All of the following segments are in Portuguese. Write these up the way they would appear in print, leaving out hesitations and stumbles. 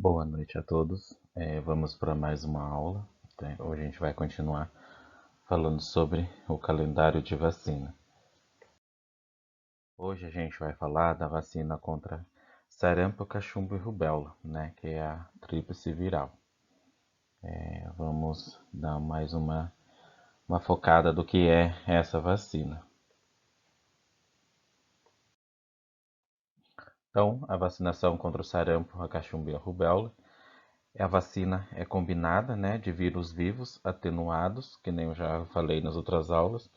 Boa noite a todos. Vamos para mais uma aula. Hoje a gente vai continuar falando sobre o calendário de vacina. Hoje a gente vai falar da vacina contra sarampo, cachumba e rubéola, né, que é a tríplice viral. Vamos dar mais uma focada do que é essa vacina. Então, a vacinação contra o sarampo, a cachumba e a rubéola a vacina é combinada, né, de vírus vivos atenuados, que nem eu já falei nas outras aulas.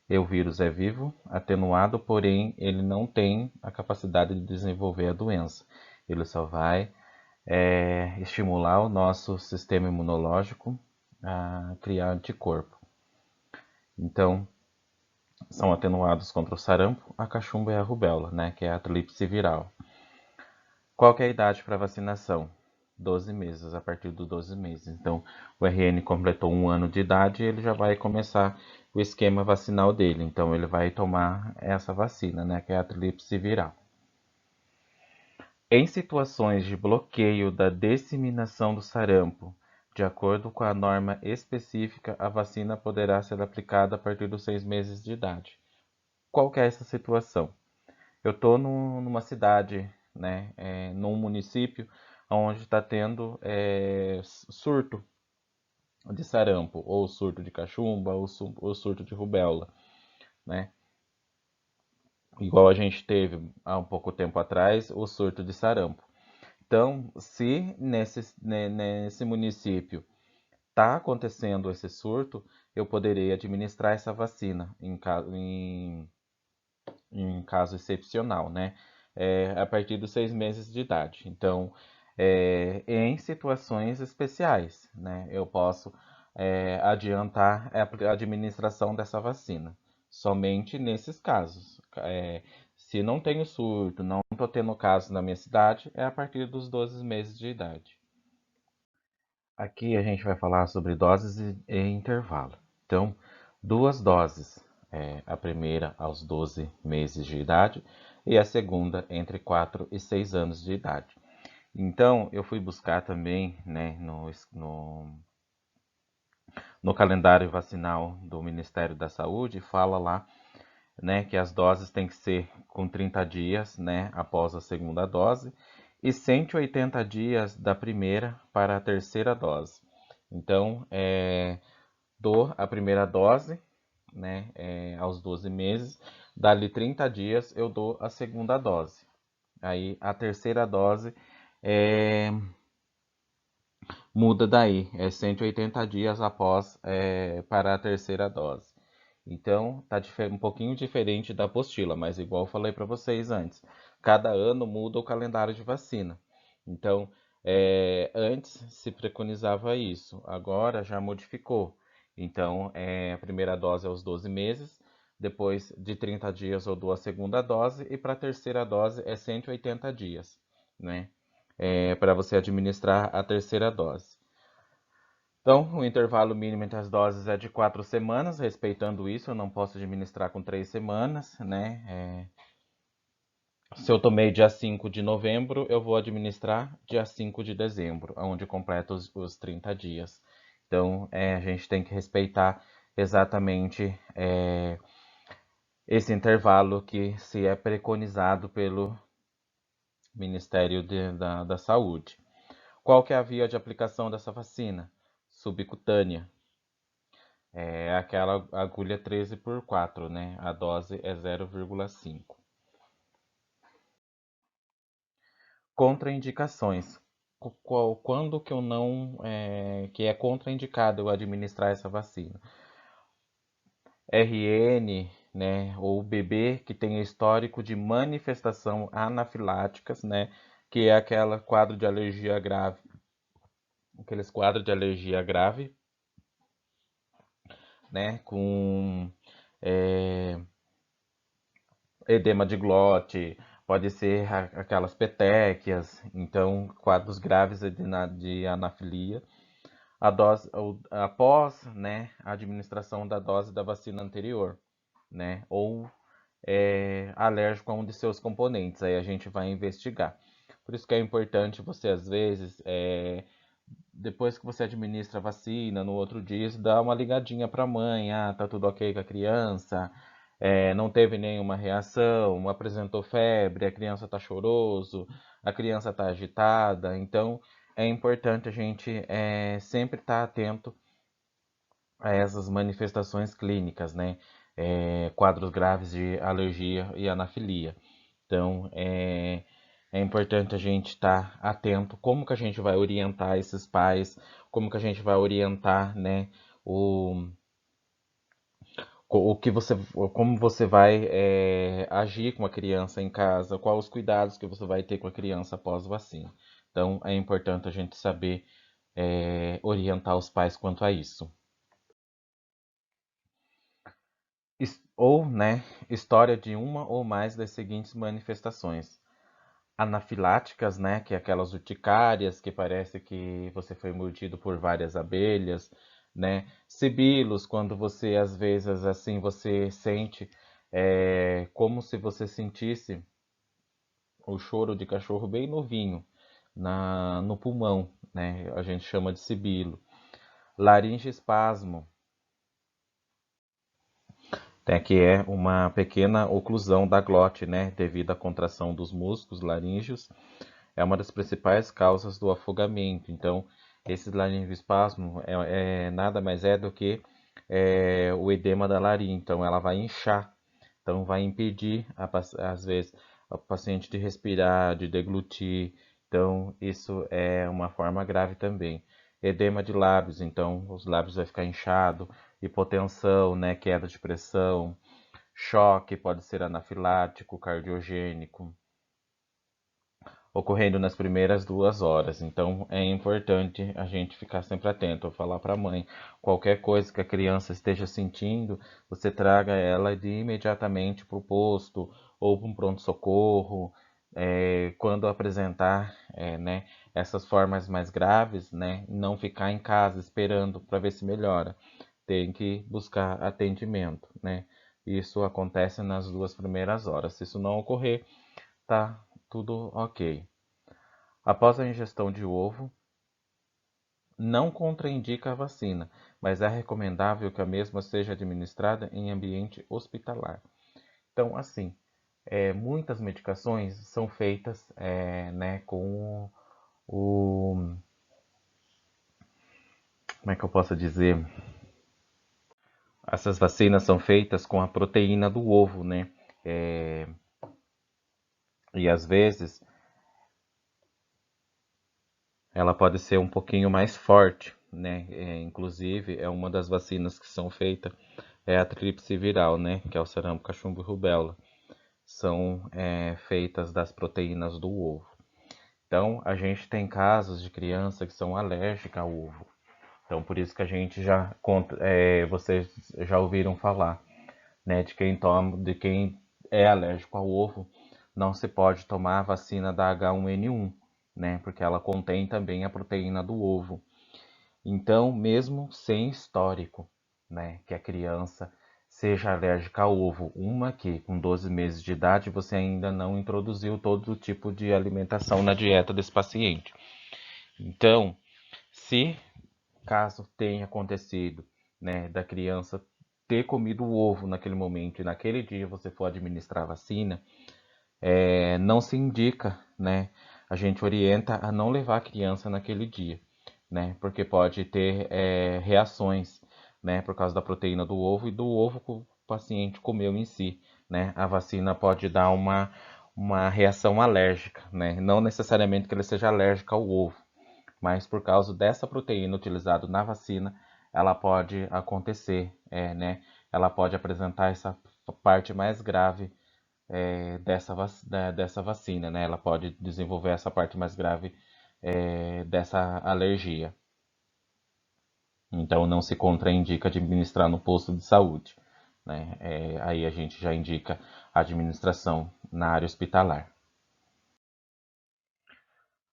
E o vírus é vivo, atenuado, porém ele não tem a capacidade de desenvolver a doença. Ele só vai estimular o nosso sistema imunológico a criar anticorpo. Então, são atenuados contra o sarampo, a cachumba e a rubéola, né, que é a tríplice viral. Qual que é a idade para vacinação? 12 meses, a partir dos 12 meses. Então, o RN completou um ano de idade e ele já vai começar o esquema vacinal dele. Então, ele vai tomar essa vacina, né, que é a tríplice viral. Em situações de bloqueio da disseminação do sarampo, de acordo com a norma específica, a vacina poderá ser aplicada a partir dos 6 meses de idade. Qual que é essa situação? Eu estou numa cidade, né, num município onde está tendo surto de sarampo, ou surto de cachumba, ou surto de rubéola, né? Igual a gente teve há um pouco tempo atrás o surto de sarampo. Então, se nesse município está acontecendo esse surto, eu poderei administrar essa vacina em caso excepcional, né? A partir dos 6 meses de idade. Então, em situações especiais, né? Eu posso adiantar a administração dessa vacina. Somente nesses casos. Se não tenho surto, não estou tendo caso na minha cidade, é a partir dos 12 meses de idade. Aqui a gente vai falar sobre doses e intervalo. Então, duas doses. A primeira aos 12 meses de idade e a segunda entre 4 e 6 anos de idade. Então, eu fui buscar também, né, no calendário vacinal do Ministério da Saúde, fala lá, né, que as doses têm que ser com 30 dias, né, após a segunda dose e 180 dias da primeira para a terceira dose. Então, dou a primeira dose, né, aos 12 meses, dali 30 dias eu dou a segunda dose. Aí a terceira dose é, muda daí, é 180 dias após para a terceira dose. Então, tá um pouquinho diferente da apostila, mas igual eu falei para vocês antes, cada ano muda o calendário de vacina. Então, antes se preconizava isso, agora já modificou. Então, a primeira dose é aos 12 meses, depois de 30 dias eu dou a segunda dose e para a terceira dose é 180 dias, né? Para você administrar a terceira dose. Então, o intervalo mínimo entre as doses é de 4 semanas, respeitando isso, eu não posso administrar com 3 semanas, né? Se eu tomei dia 5 de novembro, eu vou administrar dia 5 de dezembro, onde completa os 30 dias. Então, a gente tem que respeitar exatamente esse intervalo que se é preconizado pelo Ministério da Saúde. Qual que é a via de aplicação dessa vacina? Subcutânea. É aquela agulha 13x4, né? A dose é 0,5. Contraindicações. Quando que eu não. Que é contraindicado eu administrar essa vacina? RN, né? Ou bebê que tem histórico de manifestação anafiláticas, né? Que é aquela quadro de alergia grave. Aqueles quadros de alergia grave, né? Com é, edema de glote, pode ser aquelas petequias, então quadros graves de anafilia. A dose, após, né, a administração da dose da vacina anterior, né, ou alérgico a um de seus componentes, aí a gente vai investigar. Por isso que é importante você, às vezes, depois que você administra a vacina, no outro dia, você dá uma ligadinha para a mãe, tá tudo ok com a criança, não teve nenhuma reação, apresentou febre, a criança está choroso, a criança está agitada, então é importante a gente sempre estar atento a essas manifestações clínicas, né? Quadros graves de alergia e anafilia. Então, é importante a gente estar atento como que a gente vai orientar esses pais, como que a gente vai orientar, né, o, o que você, como você vai agir com a criança em casa, quais os cuidados que você vai ter com a criança após vacina. Então, é importante a gente saber orientar os pais quanto a isso. Ou, né, história de uma ou mais das seguintes manifestações: anafiláticas, né, que é aquelas urticárias que parece que você foi mordido por várias abelhas, né? Sibilos, quando você às vezes assim você sente como se você sentisse o choro de cachorro bem novinho no pulmão, né? A gente chama de sibilo. Laringe-espasmo, que é uma pequena oclusão da glote, né, devido à contração dos músculos laríngeos. É uma das principais causas do afogamento. Então, esse laringoespasmo nada mais é do que o edema da laringe. Então, ela vai inchar. Então, vai impedir, às vezes, o paciente de respirar, de deglutir. Então, isso é uma forma grave também. Edema de lábios, então, os lábios vai ficar inchado, hipotensão, né, queda de pressão, choque, pode ser anafilático, cardiogênico, ocorrendo nas primeiras 2 horas. Então é importante a gente ficar sempre atento, falar para a mãe, qualquer coisa que a criança esteja sentindo, você traga ela de imediatamente para o posto ou para um pronto-socorro. Quando apresentar né, essas formas mais graves, né, não ficar em casa esperando para ver se melhora. Tem que buscar atendimento, né? Isso acontece nas 2 primeiras horas. Se isso não ocorrer, tá tudo ok. Após a ingestão de ovo, não contraindica a vacina, mas é recomendável que a mesma seja administrada em ambiente hospitalar. Então, assim, muitas medicações são feitas né, com o. Como é que eu posso dizer? Essas vacinas são feitas com a proteína do ovo, né? É, e às vezes ela pode ser um pouquinho mais forte, né? Inclusive, é uma das vacinas que são feitas é a tríplice viral, né? Que é o sarampo, cachumba e rubéola. São feitas das proteínas do ovo. Então, a gente tem casos de criança que são alérgicas ao ovo. Então, por isso que a gente vocês já ouviram falar, né? De quem é alérgico ao ovo, não se pode tomar a vacina da H1N1, né? Porque ela contém também a proteína do ovo. Então, mesmo sem histórico, né, que a criança seja alérgica ao ovo, uma que com 12 meses de idade você ainda não introduziu todo tipo de alimentação na dieta desse paciente. Então, se caso tenha acontecido, né, da criança ter comido o ovo naquele momento e naquele dia você for administrar a vacina, não se indica, né? A gente orienta a não levar a criança naquele dia, né? Porque pode ter reações, né? Por causa da proteína do ovo e do ovo que o paciente comeu em si, né? A vacina pode dar uma reação alérgica, né? Não necessariamente que ele seja alérgico ao ovo, mas por causa dessa proteína utilizada na vacina, ela pode acontecer, né? Ela pode apresentar essa parte mais grave dessa vacina, né? Ela pode desenvolver essa parte mais grave dessa alergia. Então, não se contraindica administrar no posto de saúde, né? Aí a gente já indica a administração na área hospitalar.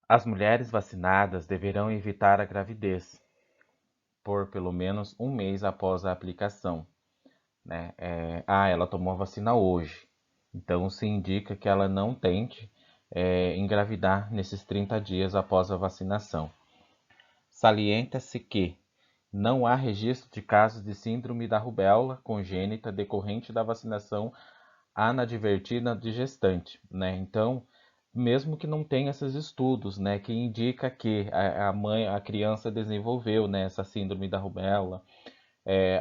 As mulheres vacinadas deverão evitar a gravidez por pelo menos um mês após a aplicação, né? Ela tomou a vacina hoje, então se indica que ela não tente engravidar nesses 30 dias após a vacinação. Salienta-se que não há registro de casos de síndrome da rubéola congênita decorrente da vacinação anadvertida de gestante, né? Então, mesmo que não tenha esses estudos, né, que indica que a criança desenvolveu, né, essa síndrome da rubéola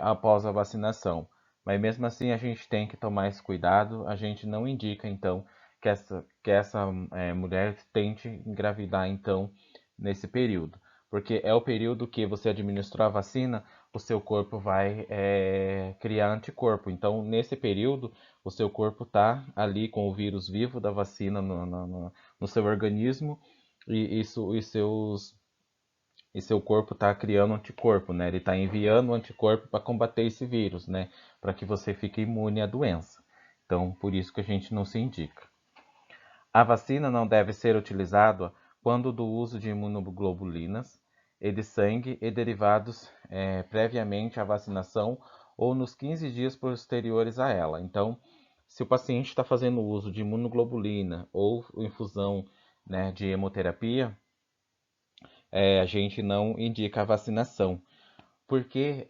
após a vacinação, mas mesmo assim a gente tem que tomar esse cuidado. A gente não indica então que essa mulher tente engravidar então nesse período, porque é o período que você administrou a vacina, o seu corpo vai criar anticorpo. Então, nesse período, o seu corpo está ali com o vírus vivo da vacina no seu organismo, e seu corpo está criando anticorpo, né? Ele está enviando anticorpo para combater esse vírus, né? Para que você fique imune à doença. Então, por isso que a gente não se indica. A vacina não deve ser utilizada quando do uso de imunoglobulinas e de sangue e derivados previamente à vacinação ou nos 15 dias posteriores a ela. Então, se o paciente está fazendo uso de imunoglobulina ou infusão, né, de hemoterapia, a gente não indica a vacinação, porque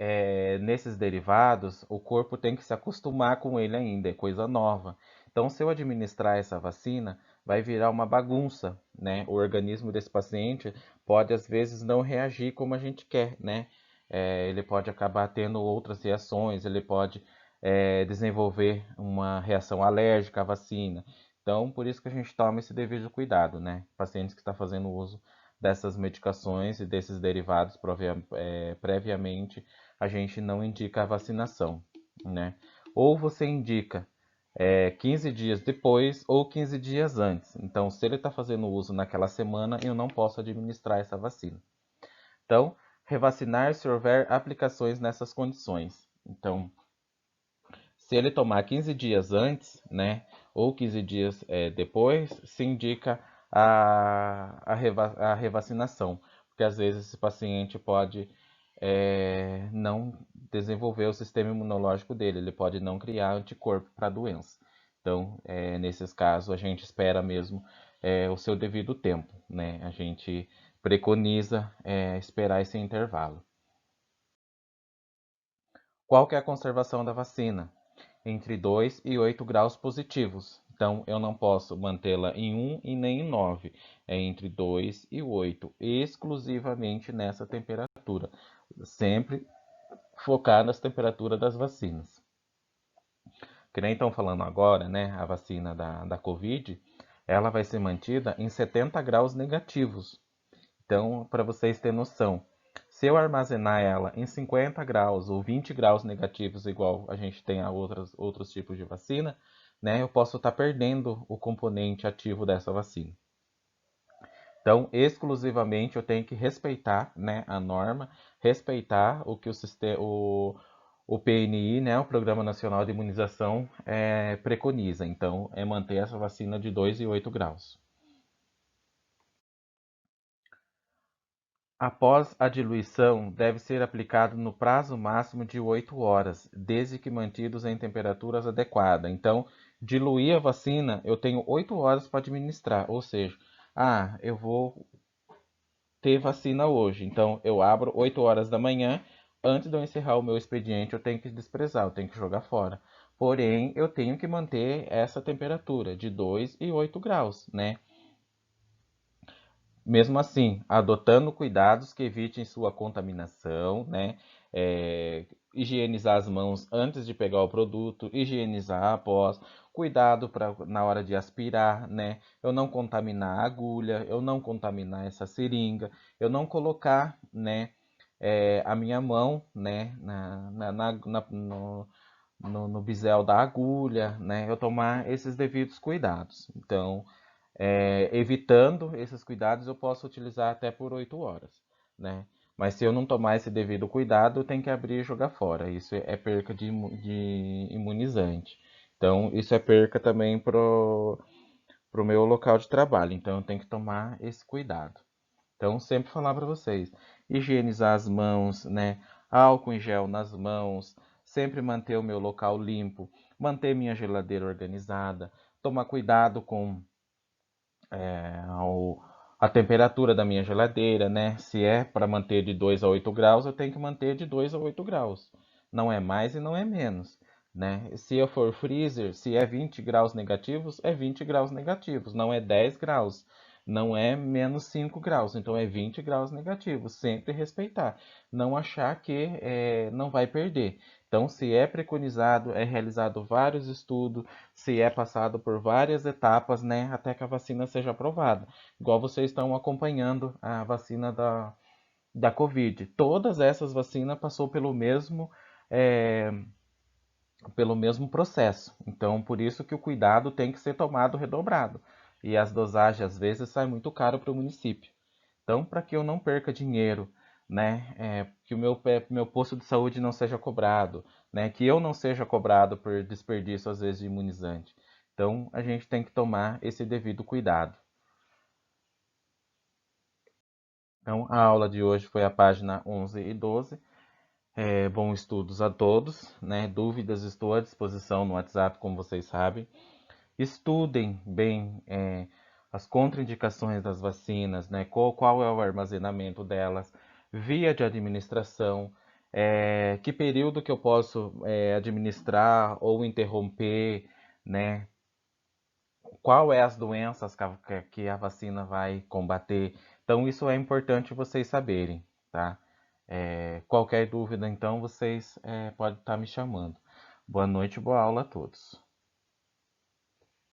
nesses derivados o corpo tem que se acostumar com ele ainda, é coisa nova. Então, se eu administrar essa vacina, vai virar uma bagunça, né? O organismo desse paciente pode às vezes não reagir como a gente quer, né? Ele pode acabar tendo outras reações, ele pode desenvolver uma reação alérgica à vacina. Então, por isso que a gente toma esse devido cuidado, né? Pacientes que estão fazendo uso dessas medicações e desses derivados previamente, a gente não indica a vacinação, né? Ou você indica 15 dias depois ou 15 dias antes. Então, se ele está fazendo uso naquela semana, eu não posso administrar essa vacina. Então, revacinar se houver aplicações nessas condições. Então, se ele tomar 15 dias antes, né, ou 15 dias depois, se indica a revacinação, porque às vezes esse paciente pode não desenvolver o sistema imunológico dele, ele pode não criar anticorpo para a doença. Então, nesses casos, a gente espera mesmo o seu devido tempo, né? A gente preconiza esperar esse intervalo. Qual que é a conservação da vacina? Entre 2 e 8 graus positivos. Então, eu não posso mantê-la em 1 e nem em 9. É entre 2 e 8, exclusivamente nessa temperatura. Sempre focar nas temperaturas das vacinas. Que nem estão falando agora, né? A vacina da Covid, ela vai ser mantida em 70 graus negativos. Então, para vocês terem noção, se eu armazenar ela em 50 graus ou 20 graus negativos, igual a gente tem a outros tipos de vacina, né, eu posso estar perdendo o componente ativo dessa vacina. Então, exclusivamente eu tenho que respeitar, né, a norma, respeitar o que o PNI, né, o Programa Nacional de Imunização, preconiza. Então, é manter essa vacina de 2 e 8 graus. Após a diluição, deve ser aplicado no prazo máximo de 8 horas, desde que mantidos em temperaturas adequadas. Então, diluir a vacina, eu tenho 8 horas para administrar, ou seja, eu vou ter vacina hoje, então eu abro 8 horas da manhã, antes de eu encerrar o meu expediente, eu tenho que desprezar, eu tenho que jogar fora. Porém, eu tenho que manter essa temperatura de 2 e 8 graus, né? Mesmo assim, adotando cuidados que evitem sua contaminação, né? Higienizar as mãos antes de pegar o produto, higienizar após, cuidado na hora de aspirar, né? Eu não contaminar a agulha, eu não contaminar essa seringa, eu não colocar, né, a minha mão, né, no bisel da agulha, né? Eu tomar esses devidos cuidados. Então, evitando esses cuidados, eu posso utilizar até por 8 horas, né? Mas se eu não tomar esse devido cuidado, eu tenho que abrir e jogar fora. Isso é perca de imunizante. Então, isso é perca também pro meu local de trabalho. Então, eu tenho que tomar esse cuidado. Então, sempre falar para vocês, higienizar as mãos, né? Álcool em gel nas mãos, sempre manter o meu local limpo, manter minha geladeira organizada, tomar cuidado com a temperatura da minha geladeira, né? Se é para manter de 2 a 8 graus, eu tenho que manter de 2 a 8 graus. Não é mais e não é menos, né? Se eu for freezer, se é 20 graus negativos, é 20 graus negativos, não é 10 graus, não é menos 5 graus, então é 20 graus negativos. Sempre respeitar, não achar que não vai perder. Então, se é preconizado, é realizado vários estudos, se é passado por várias etapas, né, até que a vacina seja aprovada. Igual vocês estão acompanhando a vacina da Covid. Todas essas vacinas passou é, pelo mesmo processo. Então, por isso que o cuidado tem que ser tomado redobrado. E as dosagens, às vezes, saem muito caro para o município. Então, para que eu não perca dinheiro, né, que o meu posto de saúde não seja cobrado, né, que eu não seja cobrado por desperdício, às vezes, de imunizante. Então, a gente tem que tomar esse devido cuidado. Então, a aula de hoje foi a página 11 e 12. Bons estudos a todos, né? Dúvidas estou à disposição no WhatsApp, como vocês sabem. Estudem bem as contraindicações das vacinas, né? Qual é o armazenamento delas, via de administração, que período que eu posso administrar ou interromper, né? Qual é as doenças que a vacina vai combater. Então, isso é importante vocês saberem, tá? Qualquer dúvida, então, vocês podem estar me chamando. Boa noite, boa aula a todos.